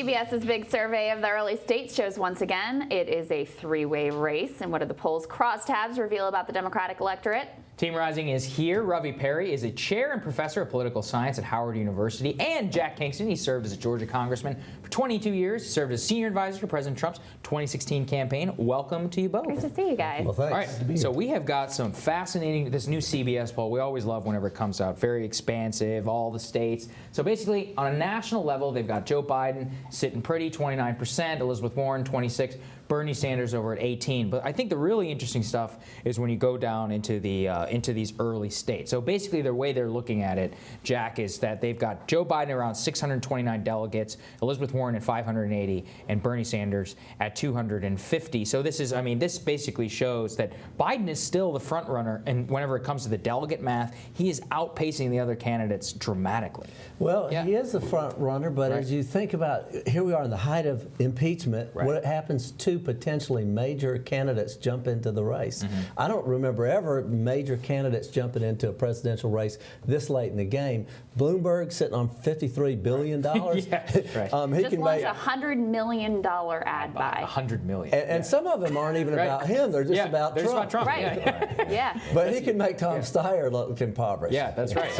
CBS's big survey of the early states shows once again it is a three-way race. And what do the polls' crosstabs reveal about the Democratic electorate? Team Rising is here. Ravi Perry is a chair and professor of political science at Howard University. And Jack Kingston, he served as a Georgia congressman for 22 years. He served as senior advisor to President Trump's 2016 campaign. Welcome to you both. Great to see you guys. Well, thanks. All right, so we have got some fascinating, this new CBS poll, we always love whenever it comes out, very expansive, all the states. So basically, on a national level, they've got Joe Biden sitting pretty, 29%, Elizabeth Warren, 26%, Bernie Sanders over at 18%. But I think the really interesting stuff is when you go down into these early states. So basically, the way they're looking at it, Jack, is that they've got Joe Biden around 629 delegates, Elizabeth Warren at 580, and Bernie Sanders at 250. So this is, I mean, this basically shows that Biden is still the front runner, and whenever it comes to the delegate math, he is outpacing the other candidates dramatically. Well, he is the front runner, but as you think about, here we are in the height of impeachment, what happens to potentially major candidates jump into the race. I don't remember ever major candidates jumping into a presidential race this late in the game. Bloomberg sitting on $53 billion. He just launched a $100 million ad buy. $100 million. And some of them aren't even about him. They're just about Trump. About Trump. Yeah. But he can make Tom Steyer look impoverished. Yeah, that's right.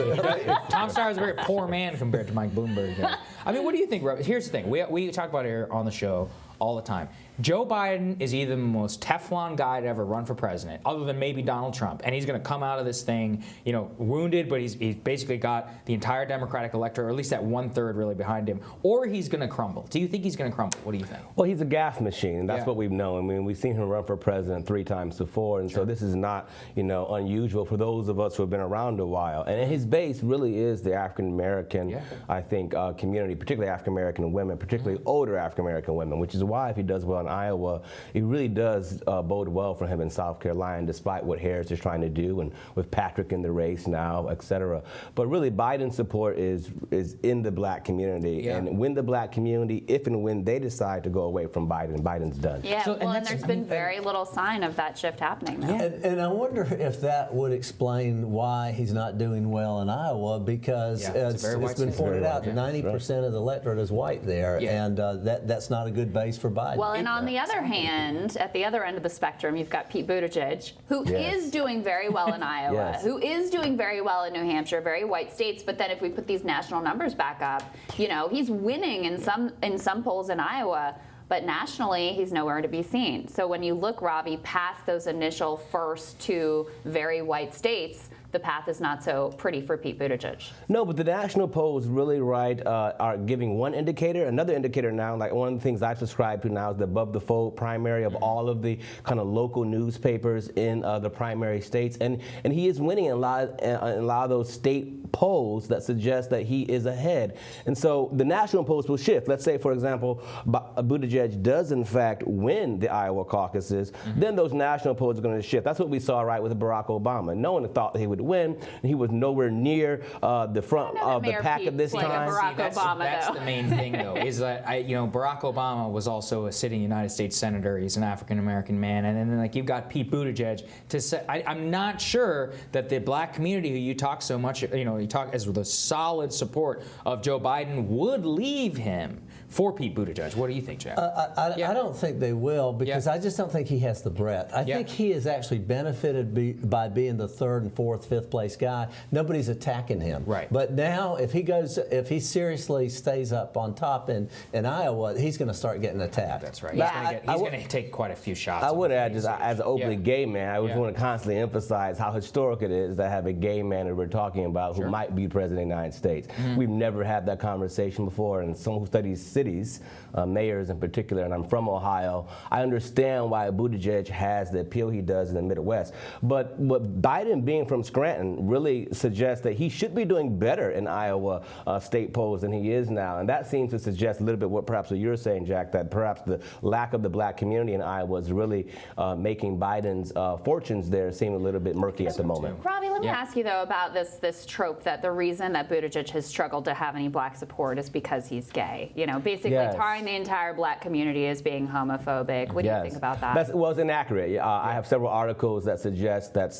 Tom Steyer is a very poor man compared to Mike Bloomberg. I mean, what do you think, Rob? Here's the thing. We talk about it here on the show all the time. Joe Biden is either the most Teflon guy to ever run for president, other than maybe Donald Trump. And he's going to come out of this thing, you know, wounded, but he's basically got the entire Democratic electorate, or at least that 1/3 really behind him. Or he's going to crumble. Do you think he's going to crumble? What do you think? Well, he's a gaffe machine. That's what we've known. I mean, we've seen him run for president 3 times before, and so this is not, you know, unusual for those of us who have been around a while. And his base really is the African American, I think, community, particularly African American women, particularly older African American women, which is why if he does well in Iowa, it really does bode well for him in South Carolina, despite what Harris is trying to do, and with Patrick in the race now, et cetera. But really, Biden's support is in the black community, and when the black community, if and when they decide to go away from Biden, Biden's done. Yeah, so, and there's been very little sign of that shift happening now. And I wonder if that would explain why he's not doing well in Iowa, because it's been pointed out that 90% of the electorate is white there, and that's not a good base for Biden. Well, and on the other hand, at the other end of the spectrum, you've got Pete Buttigieg, who is doing very well in Iowa, who is doing very well in New Hampshire, very white states. But then if we put these national numbers back up, you know, he's winning in some polls in Iowa, but nationally, he's nowhere to be seen. So when you look, Ravi, past those initial first 2 very white states, the path is not so pretty for Pete Buttigieg. No, but the national polls really are giving one indicator. Another indicator now, like one of the things I subscribe to now is the above the fold primary of all of the kind of local newspapers in the primary states. And he is winning in a lot of those state polls that suggest that he is ahead. And so the national polls will shift. Let's say, for example, Buttigieg does in fact win the Iowa caucuses, then those national polls are going to shift. That's what we saw right with Barack Obama. No one thought that he would win. He was nowhere near the front of the pack at this time. That's the main thing, though, is that Barack Obama was also a sitting United States senator. He's an African American man, and then like you've got Pete Buttigieg to say. I'm not sure that the black community, who you talk so much, you talk as with a solid support of Joe Biden, would leave him for Pete Buttigieg. What do you think, Jack? I don't think they will, because I just don't think he has the breadth. I think he has actually benefited by being the 3rd and 4th, 5th place guy. Nobody's attacking him. Right. But now, if he seriously stays up on top in Iowa, he's going to start getting attacked. That's right. He's going to take quite a few shots. I would add, just as an openly gay man, I would want to constantly emphasize how historic it is to have a gay man that we're talking about who might be president of the United States. We've never had that conversation before, and someone who studies cities, mayors in particular, and I'm from Ohio, I understand why Buttigieg has the appeal he does in the Midwest. But what Biden being from Scranton really suggests that he should be doing better in Iowa state polls than he is now. And that seems to suggest a little bit what you're saying, Jack, that perhaps the lack of the black community in Iowa is really making Biden's fortunes there seem a little bit murky at the moment. Robbie, let me ask you, though, about this trope that the reason that Buttigieg has struggled to have any black support is because he's gay. basically tarring the entire black community as being homophobic. What do you think about that? Well, it's inaccurate. I have several articles that suggest that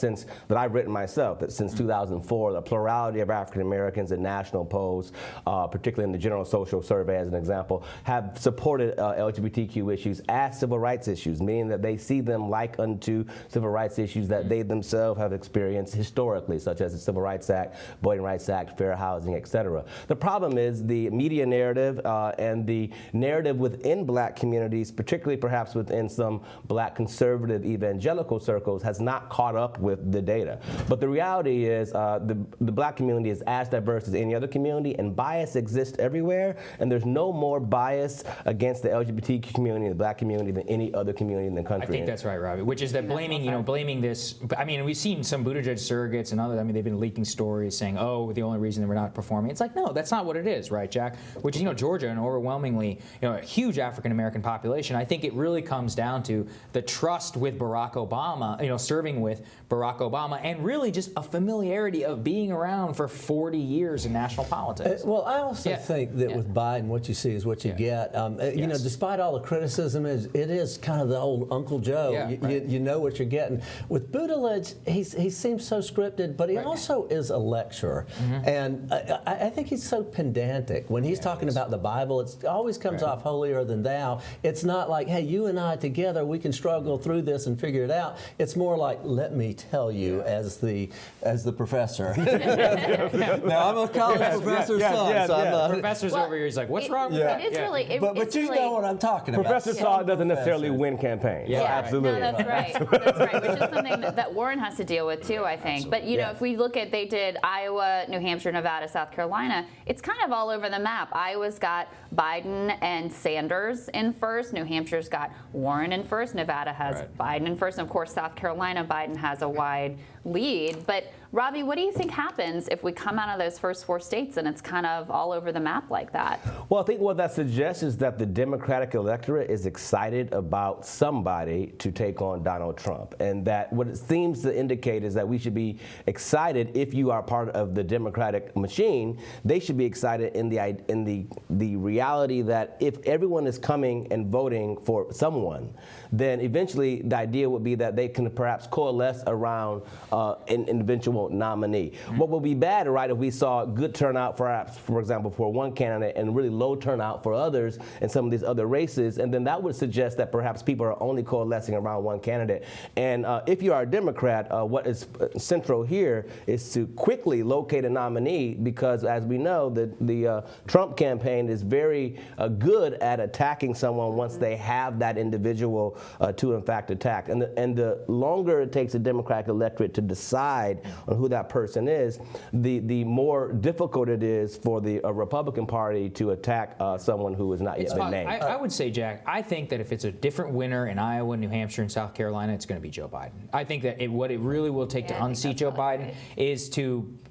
that I've written myself, that since 2004, the plurality of African Americans in national polls, particularly in the General Social Survey as an example, have supported LGBTQ issues as civil rights issues, meaning that they see them like unto civil rights issues that they themselves have experienced historically, such as the Civil Rights Act, Voting Rights Act, fair housing, etc. The problem is the media narrative and the narrative within black communities, particularly perhaps within some black conservative evangelical circles, has not caught up with the data. But the reality is the black community is as diverse as any other community, and bias exists everywhere, and there's no more bias against the LGBTQ community and the black community than any other community in the country. I think that's right, Robbie, which is that blaming this, I mean, we've seen some Buttigieg surrogates and others, I mean, they've been leaking stories saying, oh, the only reason that we're not performing. It's like, no, that's not what it is, right, Jack? Which is, Georgia, an overwhelmingly, a huge African-American population. I think it really comes down to the trust with Barack Obama, serving with Barack Obama, and really just a familiarity of being around for 40 years in national politics. Well, I also think that with Biden, what you see is what you get. Despite all the criticism, it is kind of the old Uncle Joe. You know what you're getting. With Buttigieg, he seems so scripted, but he also is a lecturer. And I think he's so pedantic. When he's talking about the Bible, it always comes off holier than thou. It's not like, hey, you and I together, we can struggle through this and figure it out. It's more like, let me tell you as the professor. Now, I'm a college professor's son. So Professor's over here, he's like, what's wrong with that? It is really, but you know what I'm talking about. Professor Saul doesn't necessarily win campaigns. Absolutely. No, that's right. That's right, which is something that Warren has to deal with too, I think. But if we look at, they did Iowa, New Hampshire, Nevada, South Carolina, it's kind of all over the map. Iowa's got Biden and Sanders in first. New Hampshire's got Warren in first. Nevada has Biden in first. And of course, South Carolina, Biden has a wide lead. But Robbie, what do you think happens if we come out of those first 4 states and it's kind of all over the map like that? Well, I think what that suggests is that the Democratic electorate is excited about somebody to take on Donald Trump. And that what it seems to indicate is that we should be excited if you are part of the Democratic machine. They should be excited in the reality that if everyone is coming and voting for someone, then eventually the idea would be that they can perhaps coalesce around an eventual nominee. What would be bad, right, if we saw good turnout, perhaps, for example, for one candidate and really low turnout for others in some of these other races, and then that would suggest that perhaps people are only coalescing around one candidate. And if you are a Democrat, what is central here is to quickly locate a nominee, because as we know, the Trump campaign is very good at attacking someone once they have that individual to in fact attack. And the longer it takes the Democratic electorate to decide on who that person is, the more difficult it is for the Republican Party to attack someone who has not yet been named. I would say, Jack, I think that if it's a different winner in Iowa, New Hampshire, and South Carolina, it's going to be Joe Biden. I think that what it really will take to unseat Joe Biden is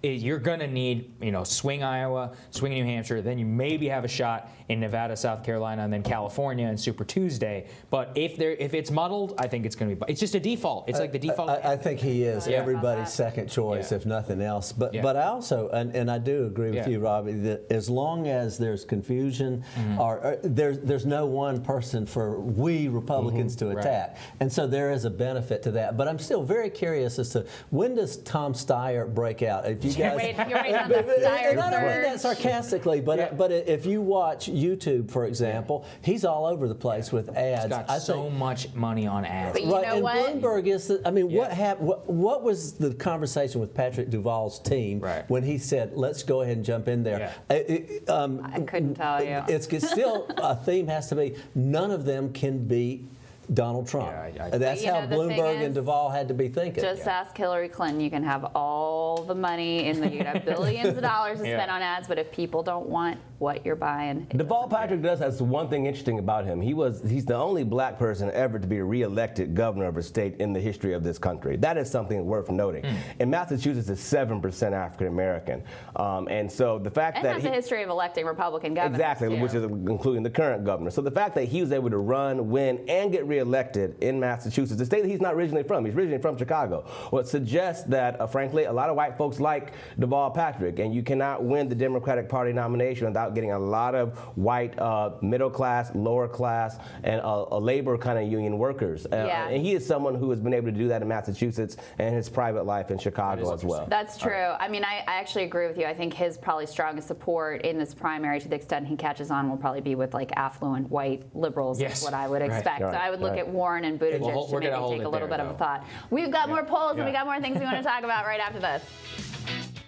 you're going to need, swing Iowa, swing New Hampshire, then you maybe have a shot in Nevada, South Carolina, and then California and Super Tuesday. But if it's muddled, I think it's going to be. It's just a default. It's like the default. I think he is everybody's second choice, if nothing else. But I also, and I do agree with you, Robbie, that as long as there's confusion, or there's no one person for we Republicans to attack, and so there is a benefit to that. But I'm still very curious as to when does Tom Steyer break out? If you guys, you're right on the Steyer. And I don't mean that sarcastically, but if you watch YouTube, for example, he's all over the place with ads. He's got so much money on ads. But you know and what? Bloomberg is. What happened? What was the conversation with Patrick Duvall's team when he said, "Let's go ahead and jump in there"? I couldn't tell you. It's still a theme has to be none of them can beat Donald Trump. That's how Bloomberg and Duvall had to be thinking. Just ask Hillary Clinton. You can have all the money you can have billions of dollars to spend on ads, but if people don't want what you're buying. Duvall Patrick does have one thing interesting about him. He's the only black person ever to be reelected governor of a state in the history of this country. That is something worth noting. And Massachusetts is 7% African American. And so the fact that has a history of electing Republican governors. Exactly, which is including the current governor. So the fact that he was able to run, win, and get reelected in Massachusetts, the state that he's not originally from. He's originally from Chicago. Well, it suggests that, frankly, a lot of white folks like Deval Patrick, and you cannot win the Democratic Party nomination without getting a lot of white middle class, lower class, and labor kind of union workers. And he is someone who has been able to do that in Massachusetts and his private life in Chicago as well. That's true. I mean, I actually agree with you. I think his probably strongest support in this primary, to the extent he catches on, will probably be with like affluent white liberals, is what I would expect. So I would look at Warren and Buttigieg to maybe take a little bit of a thought. We've got more polls and we got more things we want to talk about right after this.